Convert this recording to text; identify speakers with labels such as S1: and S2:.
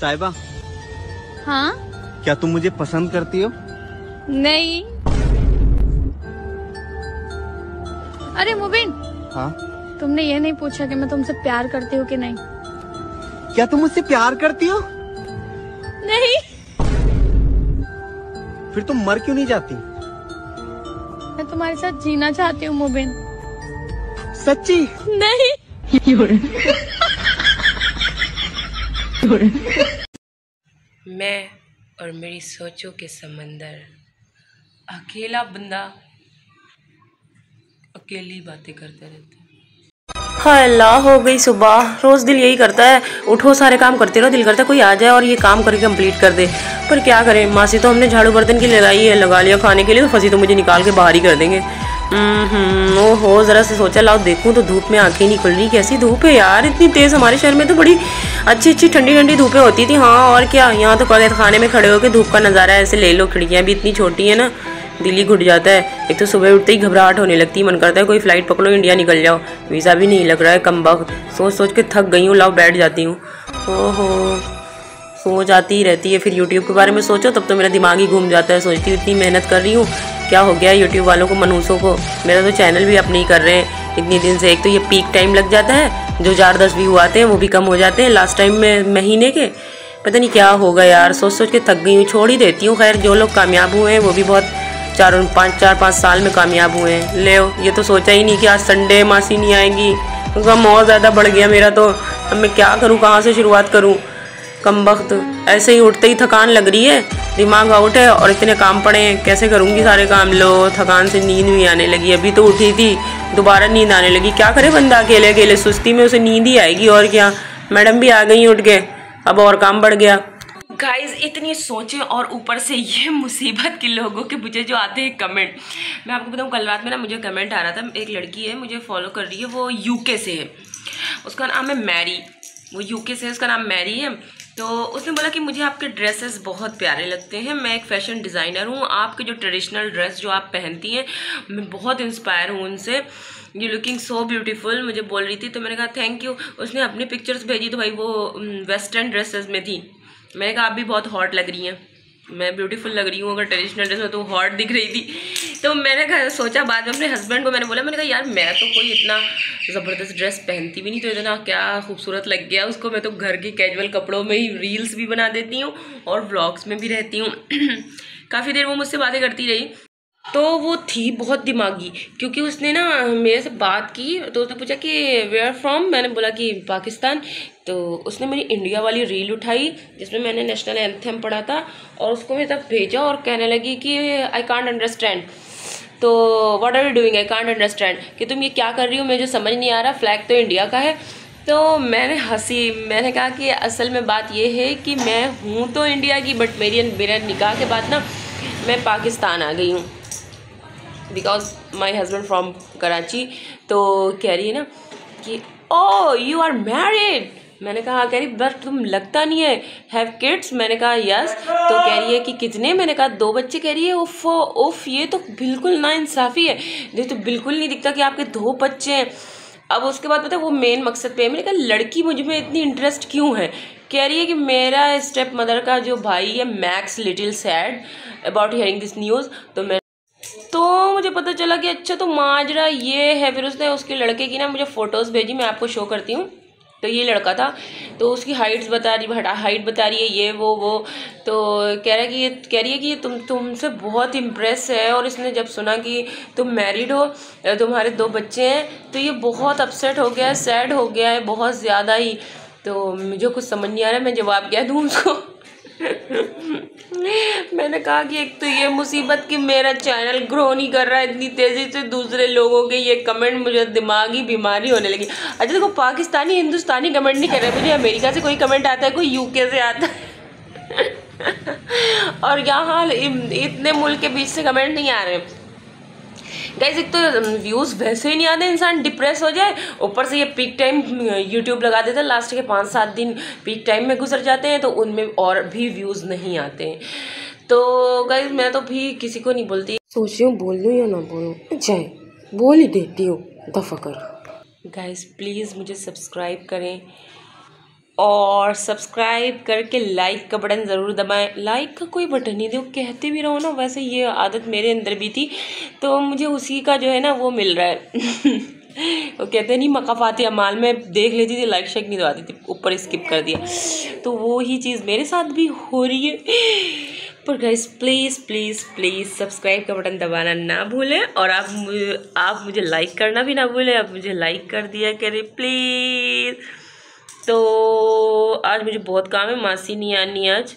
S1: साहिबा।
S2: हाँ?
S1: क्या तुम मुझे पसंद करती हो?
S2: नहीं। अरे मुबिन।
S1: हाँ?
S2: तुमने ये नहीं पूछा कि मैं तुमसे प्यार करती हूँ कि नहीं?
S1: क्या तुम मुझसे प्यार करती हो?
S2: नहीं।
S1: फिर तुम मर क्यों नहीं जाती?
S2: मैं तुम्हारे साथ जीना चाहती हूँ मुबिन।
S1: सच्ची?
S2: नहीं।
S3: मैं और मेरी सोचों के समंदर, अकेला बंदा अकेली बातें करते रहते हैं। हाय अल्लाह, हो गई सुबह। रोज दिल यही करता है, उठो सारे काम करते रहो, दिल करता है कोई आ जाए और ये काम करके कंप्लीट कर दे। पर क्या करें, मासी तो हमने झाड़ू बर्तन की लगाई है, लगा लिया खाने के लिए, तो फंसी तो मुझे निकाल के बाहर ही कर देंगे। ओहो, ज़रा से सोचा लाओ देखूं तो धूप में आंखें नहीं खुल रही। कैसी धूप है यार, इतनी तेज़। हमारे शहर में तो बड़ी अच्छी अच्छी ठंडी ठंडी धूपें होती थी। हाँ और क्या, यहाँ तो खाने में खड़े होकर धूप का नज़ारा ऐसे ले लो। खिड़कियाँ भी इतनी छोटी है ना, दिल ही घुट जाता है। एक तो सुबह उठते ही घबराहट होने लगती है, मन करता है कोई फ्लाइट पकड़ो, इंडिया निकल जाओ। वीज़ा भी नहीं लग रहा है, कमबख्त। सोच सोच के थक गई हूँ, लाओ बैठ जाती हूँ। ओहो, सोच आती ही रहती है। फिर यूट्यूब के बारे में सोचो तब तो मेरा दिमाग ही घूम जाता है। सोचती हूँ इतनी मेहनत कर रही हूँ, क्या हो गया यूट्यूब वालों को, मनूसों को। मेरा तो चैनल भी अपने ही कर रहे हैं इतनी दिन से। एक तो ये पीक टाइम लग जाता है, जो 4-10 व्यू आते हैं वो भी कम हो जाते हैं लास्ट टाइम में महीने के। पता नहीं क्या होगा यार, सोच सोच के थक गई हूँ, छोड़ ही देती हूँ। खैर जो लोग कामयाब हुए हैं वो भी बहुत 4-5 साल में कामयाब हुए हैं। ले ये तो सोचा ही नहीं कि आज संडे मासी नहीं आएगी। गम और ज़्यादा बढ़ गया मेरा तो। अब मैं क्या करूँ, कहाँ से शुरुआत करूँ। कमबख्त, ऐसे ही उठते ही थकान लग रही है, दिमाग आउट है और इतने काम पड़े हैं, कैसे करूँगी सारे काम। लो थकान से नींद भी आने लगी, अभी तो उठी थी दोबारा नींद आने लगी। क्या करे बंदा अकेले अकेले, सुस्ती में उसे नींद ही आएगी और क्या। मैडम भी आ गई उठ के, अब और काम बढ़ गया। गाइज इतनी सोचें और ऊपर से ये मुसीबत के लोगों के मुझे जो आते हैं कमेंट। मैं आपको बताऊँ, कल रात में ना मुझे कमेंट आ रहा था, एक लड़की है मुझे फॉलो कर रही है, वो यूके से है, उसका नाम है मैरी। वो यूके से है, उसका नाम मैरी है। तो उसने बोला कि मुझे आपके ड्रेसेस बहुत प्यारे लगते हैं, मैं एक फ़ैशन डिज़ाइनर हूँ, आपके जो ट्रेडिशनल ड्रेस जो आप पहनती हैं मैं बहुत इंस्पायर हूँ उनसे, यू लुकिंग सो ब्यूटीफुल मुझे बोल रही थी। तो मैंने कहा थैंक यू। उसने अपनी पिक्चर्स भेजी तो भाई वो वेस्टर्न ड्रेसेस में थी। मैंने कहा आप भी बहुत हॉट लग रही हैं, मैं ब्यूटीफुल लग रही हूँ अगर ट्रेडिशनल ड्रेस में, तो हॉट दिख रही थी। तो मैंने सोचा बाद में अपने हस्बैंड को मैंने बोला, मैंने कहा यार मैं तो कोई इतना ज़बरदस्त ड्रेस पहनती भी नहीं, तो इतना क्या खूबसूरत लग गया उसको। मैं तो घर के कैजुअल कपड़ों में ही रील्स भी बना देती हूँ और व्लॉग्स में भी रहती हूँ। काफ़ी देर वो मुझसे बातें करती रही। तो वो थी बहुत दिमागी, क्योंकि उसने ना मेरे से बात की, तो उसने पूछा कि वेयर फ्रॉम, मैंने बोला कि पाकिस्तान। तो उसने मेरी इंडिया वाली रील उठाई जिसमें मैंने नेशनल एंथम पढ़ा था और उसको मेरे तक भेजा और कहने लगी कि आई कांट अंडरस्टैंड। तो what are you doing, I can't understand, कि तुम ये क्या कर रही हो, मुझे समझ नहीं आ रहा, फ्लैग तो इंडिया का है। तो मैंने हंसी, मैंने कहा कि असल में बात ये है कि मैं हूँ तो इंडिया की, बट मेरा निकाह के बाद ना मैं पाकिस्तान आ गई हूँ, because my husband from Karachi. तो कह रही है ना कि ओ यू आर मैरिड। मैंने कहा, कह रही बट तुम लगता नहीं है, हैव किड्स। मैंने कहा यस। तो कह रही है कि कितने, मैंने कहा 2 बच्चे। कह रही है उफ उफ, ये तो बिल्कुल नाइंसाफ़ी है, ये तो बिल्कुल नहीं दिखता कि आपके 2 बच्चे हैं। अब उसके बाद पता है वो मेन मकसद पे है। मैंने कहा लड़की मुझ में इतनी इंटरेस्ट क्यों है। कह रही है कि मेरा स्टेप मदर का जो भाई है max little sad about hearing this news. तो मुझे पता चला कि अच्छा तो माजरा ये है। फिर उसने उसके लड़के की ना मुझे फ़ोटोज़ भेजी, मैं आपको शो करती हूँ। तो ये लड़का था, तो उसकी हाइट बता रही है ये वो। तो कह रही है कि तुमसे बहुत इम्प्रेस है, और इसने जब सुना कि तुम मैरिड हो, तुम्हारे 2 बच्चे हैं, तो ये बहुत अपसेट हो गया है, सैड हो गया है बहुत ज़्यादा ही। तो मुझे कुछ समझ नहीं आ रहा मैं जवाब क्या दूँ उसको। मैंने कहा कि एक तो ये मुसीबत कि मेरा चैनल ग्रो नहीं कर रहा है इतनी तेज़ी से, दूसरे लोगों के ये कमेंट, मुझे दिमागी बीमारी होने लगी। अच्छा देखो, पाकिस्तानी हिंदुस्तानी कमेंट नहीं कर रहे, मुझे अमेरिका से कोई कमेंट आता है, कोई यूके से आता है। और यहाँ इतने मुल्क के बीच से कमेंट नहीं आ रहे। गाइस एक तो व्यूज़ वैसे ही नहीं आते, इंसान डिप्रेस हो जाए, ऊपर से ये पीक टाइम यूट्यूब लगा देता है, लास्ट के 5-7 दिन पीक टाइम में गुजर जाते हैं, तो उनमें और भी व्यूज़ नहीं आते हैं। तो गाइस मैं तो भी किसी को नहीं बोलती, सोच रही हूँ बोल लूँ या ना बोलूँ, जाए बोल ही देती हूँ, दफ़ा कर। गाइस प्लीज़ मुझे सब्सक्राइब करें और सब्सक्राइब करके लाइक का बटन ज़रूर दबाएं। लाइक का कोई बटन नहीं दो, कहते भी रहो ना, वैसे ये आदत मेरे अंदर भी थी तो मुझे उसी का जो है ना वो मिल रहा है। वो कहते नहीं मकाफाती अमाल में देख लेती थी, लाइक शेक नहीं दबाती थी, ऊपर स्किप कर दिया, तो वो ही चीज़ मेरे साथ भी हो रही है। पर guys please please please subscribe का बटन दबाना ना भूलें और आप मुझे लाइक करना भी ना भूलें। आप मुझे लाइक कर दिया करें प्लीज़। तो आज मुझे बहुत काम है, मासी नहीं आनी आज।